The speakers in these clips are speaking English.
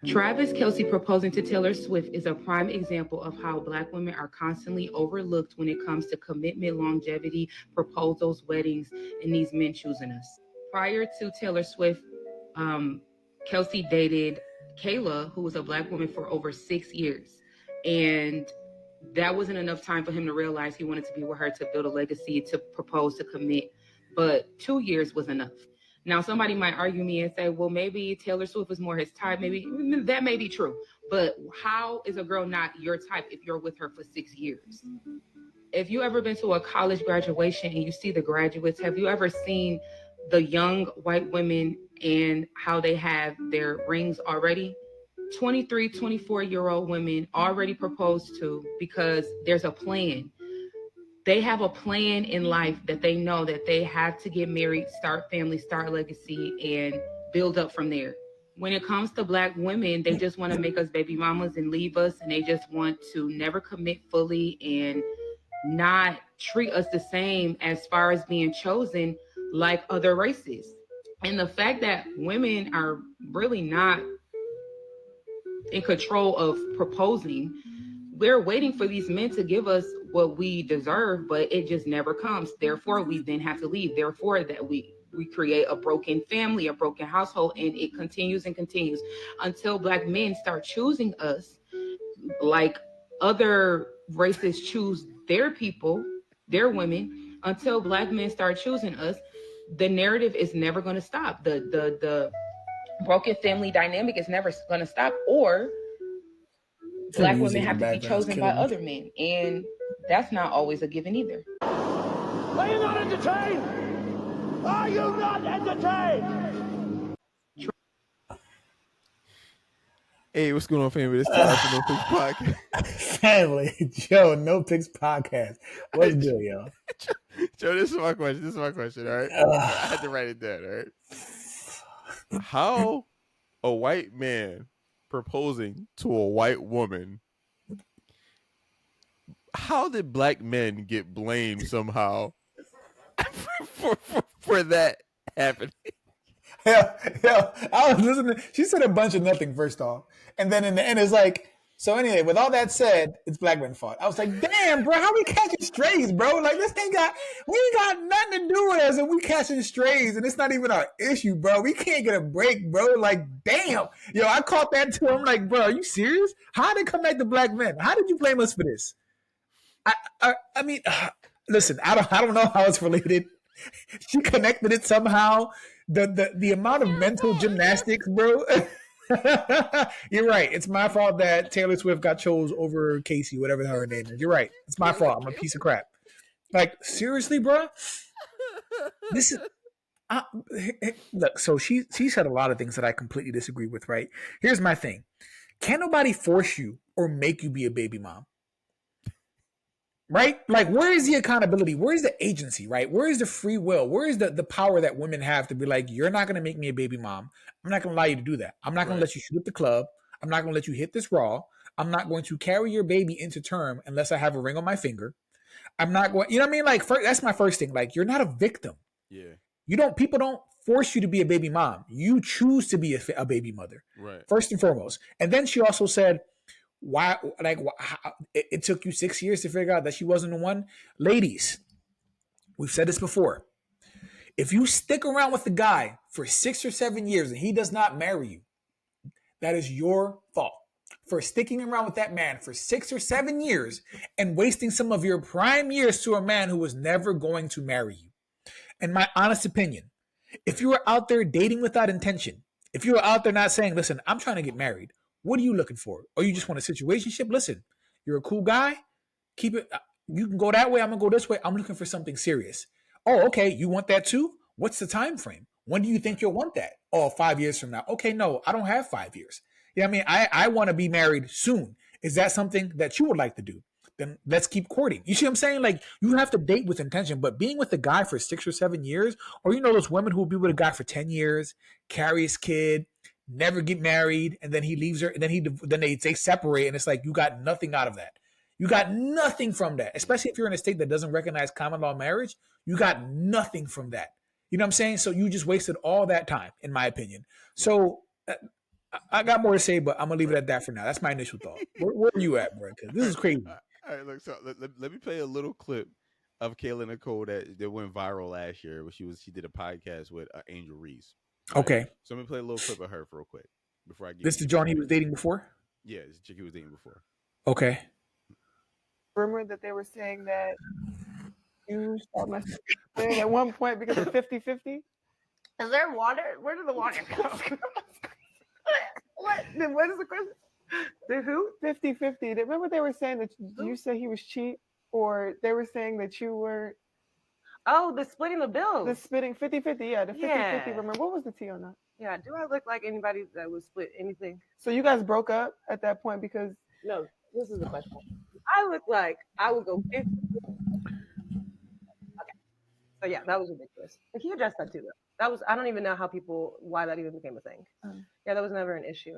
Travis Kelce proposing to Taylor Swift is a prime example of how Black women are constantly overlooked when it comes to commitment, longevity, proposals, weddings, and these men choosing us. Prior to Taylor Swift, um, Kelce dated Kayla, who was a Black woman, for over 6 years. And that wasn't enough time for him to realize he wanted to be with her, to build a legacy, to propose, to commit. But 2 years was enough. Now, somebody might argue me and say, well, maybe Taylor Swift was more his type. Maybe that may be true. But how is a girl not your type if you're with her for 6 years? If you ever been to a college graduation and you see the graduates, have you ever seen the young white women and how they have their rings already? 23, 24-year-old women already proposed to because there's a plan. They have a plan in life that they know that they have to get married, start family, start legacy, and build up from there. When it comes to Black women, they just want to make us baby mamas and leave us, and they just want to never commit fully and not treat us the same as far as being chosen like other races. And the fact that women are really not in control of proposing, we're waiting for these men to give us what we deserve, but it just never comes. Therefore, we then have to leave. Therefore, that we create a broken family, a broken household, and it continues and continues until Black men start choosing us like other races choose their people, their women. Until Black men start choosing us, the narrative is never going to stop. The broken family dynamic is never going to stop, or Black women have to be chosen by other men, and that's not always a given either. Are you not entertained? Are you not entertained? Hey, what's going on, family? It's time for No Picks Podcast. Family, Joe, No Picks Podcast. What's good, yo? Joe, this is my question, all right? I had to write it down, all right? How a white man proposing to a white woman, how did Black men get blamed somehow for that happening? Yeah, I was listening. She said a bunch of nothing first off, and then in the end, it's like, so anyway. With all that said, it's Black men's fault. I was like, damn, bro, how we catching strays, bro? Like we ain't got nothing to do with us, and we catching strays, and it's not even our issue, bro. We can't get a break, bro. Like, damn, yo, I caught that too. I'm like, bro, are you serious? How did it come back to Black men? How did you blame us for this? I mean, listen, I don't know how it's related. She connected it somehow. The amount of mental gymnastics, bro. You're right. It's my fault that Taylor Swift got chose over Casey, whatever her name is. You're right. It's my fault. I'm a piece of crap. Like, seriously, bro? This is look, so she said a lot of things that I completely disagree with, right? Here's my thing. Can't nobody force you or make you be a baby mom. Right? Like, where is the accountability? Where is the agency, right? Where is the free will? Where is the power that women have to be like, you're not going to make me a baby mom. I'm not going to allow you to do that. I'm not going to let you shoot up the club. I'm not going to let you hit this raw. I'm not going to carry your baby into term unless I have a ring on my finger. I'm not going, you know what I mean? Like, that's my first thing. Like, you're not a victim. Yeah. People don't force you to be a baby mom. You choose to be a baby mother. Right. First and foremost. And then she also said, why, like, how, it took you 6 years to figure out that she wasn't the one. Ladies, we've said this before. If you stick around with the guy for 6 or 7 years and he does not marry you, that is your fault for sticking around with that man for 6 or 7 years and wasting some of your prime years to a man who was never going to marry you. In my honest opinion, if you are out there dating without intention, if you are out there not saying, listen, I'm trying to get married, what are you looking for? Or you just want a situationship? Listen, you're a cool guy. Keep it. You can go that way. I'm going to go this way. I'm looking for something serious. Oh, okay. You want that too? What's the time frame? When do you think you'll want that? Oh, 5 years from now. Okay, no, I don't have 5 years. You know what I mean? I want to be married soon. Is that something that you would like to do? Then let's keep courting. You see what I'm saying? Like, you have to date with intention, but being with a guy for 6 or 7 years, or those women who will be with a guy for 10 years, carry his kid, never get married, and then he leaves her, and then they separate, and it's like you got nothing out of that. You got nothing from that, especially if you're in a state that doesn't recognize common law marriage. You got nothing from that. You know what I'm saying? So you just wasted all that time, in my opinion. So I got more to say, but I'm gonna leave it at that for now. That's my initial thought. Where are you at, bro? Because this is crazy. All right, look. So let me play a little clip of Kayla Nicole that went viral last year. Where she did a podcast with Angel Reese. Right? Okay. So let me play a little clip of her real quick before I give This you is the John he was dating before? Yeah, it's the chick he was dating before. Okay. Rumor that they were saying that you shot my thing at one point because of 50-50. Is there water? Where did the water come from? What? What is the question? The who? 50-50. Remember they were saying that you said he was cheap, or they were saying that you were. Oh, the splitting the bills. The splitting 50-50, yeah, the 50-50. Remember, what was the tea on that? Yeah, do I look like anybody that would split anything? So you guys broke up at that point because... No, this is the question. I look like I would go 50. Okay. So yeah, that was ridiculous. Like, he addressed that too, though. That was, I don't even know why that even became a thing. Yeah, that was never an issue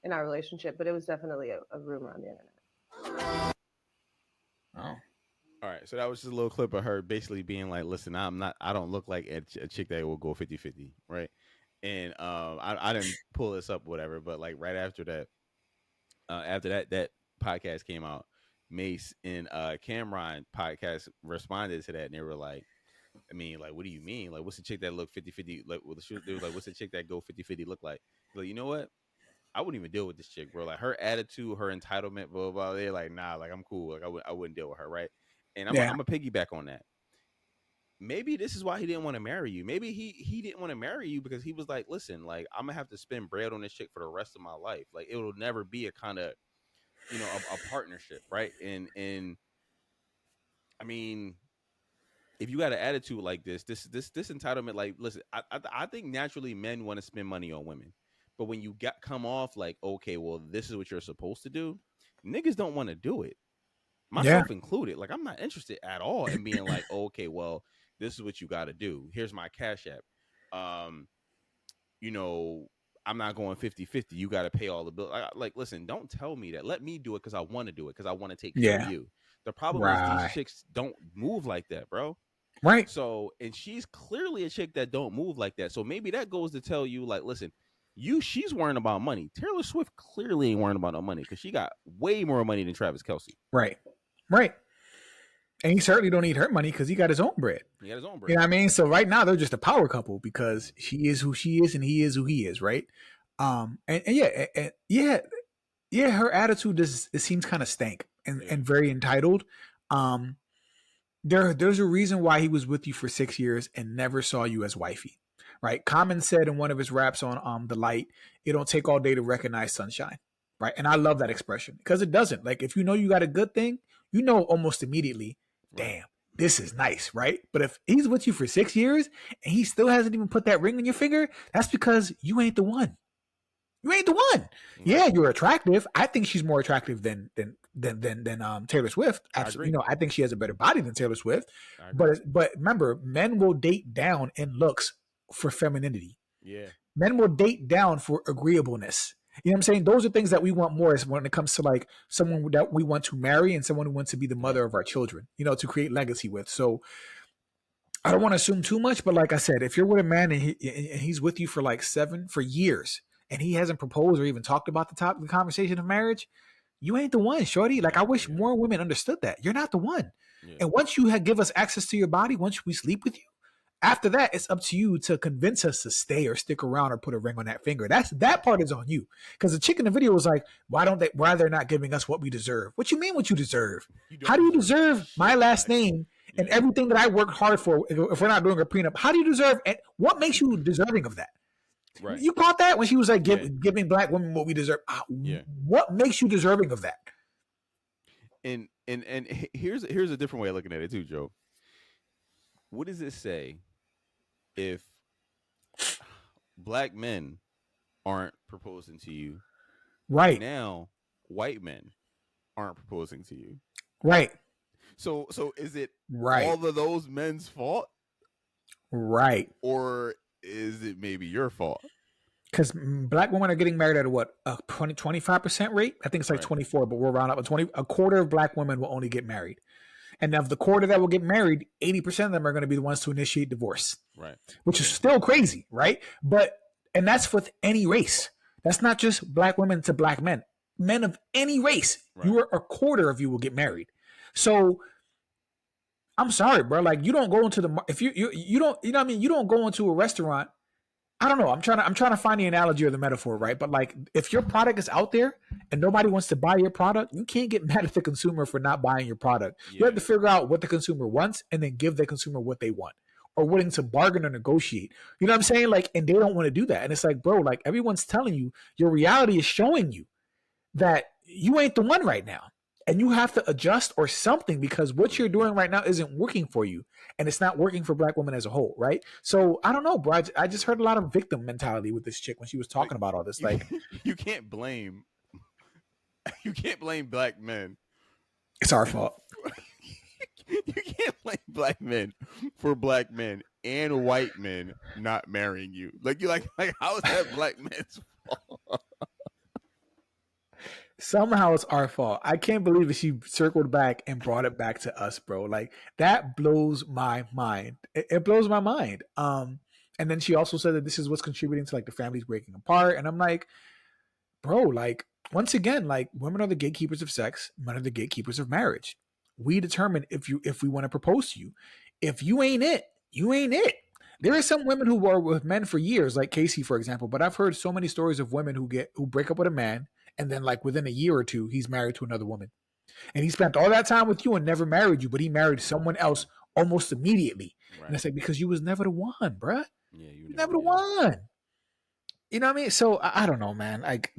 in our relationship, but it was definitely a rumor on the internet. Oh. All right, so that was just a little clip of her basically being like, listen, I don't look like a chick that will go 50-50, right? And I didn't pull this up, whatever, but like right after that podcast came out, Mace and Cameron podcast responded to that, and they were like, I mean, like, what do you mean? Like, what's the chick that look 50-50? Like, they were like, what's the chick that go 50-50 look like? Like, you know what? I wouldn't even deal with this chick, bro. Like, her attitude, her entitlement, blah, blah, blah. They're like, nah, like, I'm cool. Like, I wouldn't deal with her, right? And I'm a piggyback on that. Maybe this is why he didn't want to marry you. Maybe he didn't want to marry you because he was like, listen, like, I'm gonna have to spend bread on this chick for the rest of my life. Like, it will never be a kind of, you know, a partnership, right? And I mean, if you got an attitude like this entitlement, like, listen, I think naturally men want to spend money on women, but when you come off like, okay, well, this is what you're supposed to do, niggas don't want to do it, myself included. Like, I'm not interested at all in being like, okay, well, this is what you got to do. Here's my Cash App. You know, I'm not going 50-50. You got to pay all the bills. Like, listen, don't tell me that. Let me do it because I want to do it because I want to take care of you. The problem is these chicks don't move like that, bro. Right. So, and she's clearly a chick that don't move like that. So maybe that goes to tell you, like, listen, she's worrying about money. Taylor Swift clearly ain't worrying about no money because she got way more money than Travis Kelce. Right. And he certainly don't need her money because he got his own bread. He got his own bread. You know what I mean? So right now they're just a power couple because she is who she is and he is who he is, right? Her attitude it seems kind of stank and very entitled. There's a reason why he was with you for 6 years and never saw you as wifey, right? Common said in one of his raps on The Light, it don't take all day to recognize sunshine, right? And I love that expression because it doesn't. Like, if you know you got a good thing, you know almost immediately, damn, this is nice, right? But if he's with you for 6 years and he still hasn't even put that ring on your finger, that's because you ain't the one. You ain't the one. Yeah, you're attractive. I think she's more attractive than Taylor Swift. Absolutely, I think she has a better body than Taylor Swift. But remember, men will date down in looks for femininity. Yeah, men will date down for agreeableness. You know what I'm saying? Those are things that we want more when it comes to like someone that we want to marry and someone who wants to be the mother of our children. You know, to create legacy with. So I don't want to assume too much, but like I said, if you're with a man and he's with you for like 7 years. And he hasn't proposed or even talked about the conversation of marriage, you ain't the one, shorty. Like, I wish more women understood that. You're not the one. Yeah. And once you give us access to your body, once we sleep with you, after that, it's up to you to convince us to stay or stick around or put a ring on that finger. That part is on you. Because the chick in the video was like, why they're not giving us what we deserve? What you mean what you deserve? How do you deserve my last name and everything that I worked hard for if we're not doing a prenup? How do you deserve it? What makes you deserving of that? Right. You caught that when she was like giving black women what we deserve. What makes you deserving of that? And here's a different way of looking at it too, Joe. What does it say if black men aren't proposing to you? Right now, white men aren't proposing to you. Right. So is it all of those men's fault? Right. Or is it maybe your fault? Because black women are getting married at a 25% rate. I think it's like 24, but we'll round up to 20. A quarter of black women will only get married. And of the quarter that will get married, 80% of them are going to be the ones to initiate divorce. Right. Which is still crazy, right? And that's with any race. That's not just black women to black men. Men of any race, Right. you are a quarter of you will get married. So I'm sorry, bro. Like you don't go into the if you don't you know what I mean. You don't go into a restaurant. I don't know. I'm trying to find the analogy or the metaphor, right? But like, if your product is out there and nobody wants to buy your product, you can't get mad at the consumer for not buying your product. Yeah. You have to figure out what the consumer wants and then give the consumer what they want, or willing to bargain or negotiate. You know what I'm saying? Like, and they don't want to do that. And it's like, bro, like everyone's telling you, your reality is showing you that you ain't the one right now. And you have to adjust or something because what you're doing right now isn't working for you. And it's not working for black women as a whole, right? So I don't know, bro. I just heard a lot of victim mentality with this chick when she was talking about all this. Like, you can't blame black men. it's our fault. You can't blame black men for black men and white men not marrying you. Like you like how is that black men's fault? Somehow it's our fault. I can't believe that she circled back and brought it back to us, bro. Like that blows my mind. It blows my mind. And then she also said that this is what's contributing to like the families breaking apart. And I'm like, bro, like once again, like women are the gatekeepers of sex, men are the gatekeepers of marriage. We determine if we want to propose to you. If you ain't it, you ain't it. There are some women who were with men for years, like Casey, for example. But I've heard so many stories of women who break up with a man, and then like within a year or two, he's married to another woman, and he spent all that time with you and never married you, but he married someone else almost immediately. Right. And it's like because you was never the one, bruh. Yeah, you never the one. You know what I mean? So I don't know, man. Like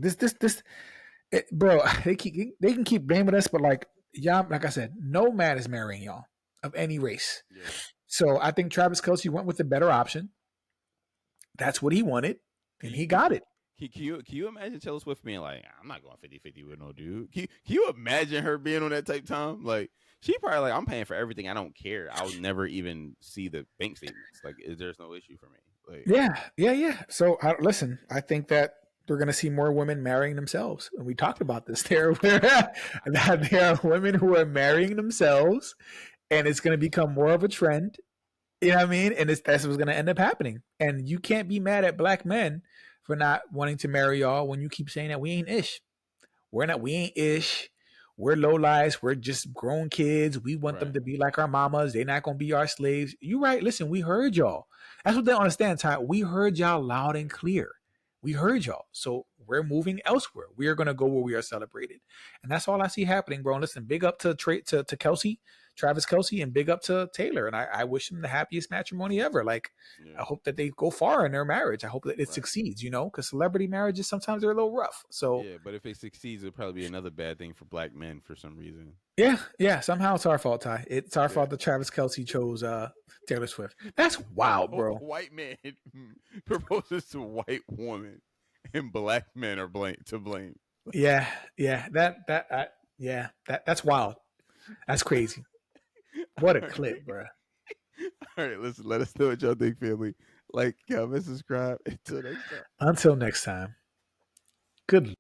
bro. They can keep blaming us, but like y'all, like I said, no man is marrying y'all of any race. Yeah. So I think Travis Kelce went with the better option. That's what he wanted, and he got it. Can you imagine Taylor Swift being like, I'm not going 50-50 with no dude? Can you imagine her being on that type time? Like, she probably like, I'm paying for everything. I don't care. I'll never even see the bank statements. Like, there's no issue for me. Like, yeah. So listen, I think that we're going to see more women marrying themselves. And we talked about this. There are women who are marrying themselves, and it's going to become more of a trend. You know what I mean? And that's what's going to end up happening. And you can't be mad at black men for not wanting to marry y'all when you keep saying that we ain't ish. We ain't ish. We're low lives. We're just grown kids. We want them to be like our mamas. They're not going to be our slaves. You right. Listen, we heard y'all. That's what they don't understand, Ty. We heard y'all loud and clear. We heard y'all. So we're moving elsewhere. We are going to go where we are celebrated. And that's all I see happening, bro. And listen, big up to Kelce, Travis Kelce, and big up to Taylor. And I wish them the happiest matrimony ever. Like, I hope that they go far in their marriage. I hope that it succeeds, you know, because celebrity marriages, sometimes they're a little rough. So yeah, but if it succeeds, it'll probably be another bad thing for black men for some reason. Yeah. Somehow it's our fault, Ty. It's our fault that Travis Kelce chose Taylor Swift. That's wild, bro. White man proposes to white woman, and black men are to blame. Yeah. That's wild. That's crazy. What a clip, bro. All right, listen. Let us know what y'all think, family. Like, comment, subscribe. Until next time. Until next time. Good.